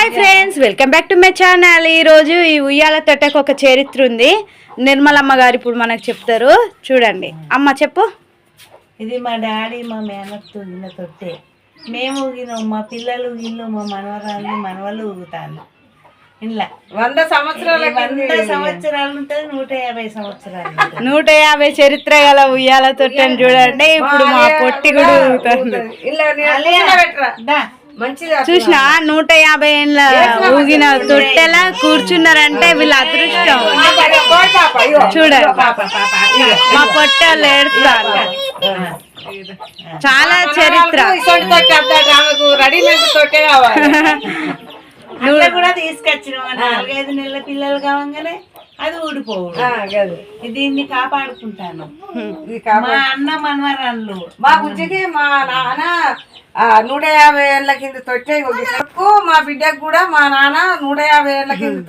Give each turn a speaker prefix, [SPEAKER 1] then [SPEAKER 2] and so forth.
[SPEAKER 1] Hi friends, welcome back to my channel. ఈరోజు ఈ ఉయ్యాల తొట్టెకు ఒక చరిత్ర ఉంది. నిర్మలమ్మ గారు ఇప్పుడు మనకు చెప్తారు. చూడండి అమ్మ, చెప్పు.
[SPEAKER 2] ఇది మా డాడీ మా మేనత్తు ఊగిన తొట్టే. మేము ఊగినాం, మా పిల్లలు ఊగిళ్ళు, మా మనవరాళ్ళు మనవాళ్ళు ఊగుతాను. ఇలా
[SPEAKER 3] 100 సంవత్సరాలు
[SPEAKER 2] 100 సంవత్సరాలు ఉంటుంది, 150 సంవత్సరాలు ఉంటుంది.
[SPEAKER 1] 150 చరిత్ర గల ఉయ్యాల తొట్టెని చూడండి. ఇప్పుడు మా పొట్టి కూడా ఊగుతుంది. చూసిన 150 ఏళ్ళ ఊగిన తొట్టెలా కూర్చున్నారంటే వీళ్ళ అదృష్టం. చూడండి మా పొట్టెళ్ళు ఏడుస్తారు. చాలా చరిత్ర.
[SPEAKER 3] రెడీమేడ్ తోటే కావాలి.
[SPEAKER 2] అట్లా కూడా తీసుకొచ్చిన 4-5 నెలల పిల్లలు కావంగానే అది ఊడిపోవు. దీన్ని కాపాడుకుంటాను. మా అన్న మనవరాళ్ళు
[SPEAKER 3] మా బుజ్జికి మా నాన్న 150 ఏళ్ల కింద తొట్టే. మా బిడ్డకు కూడా మా నాన్న 150 ఏళ్ల కింద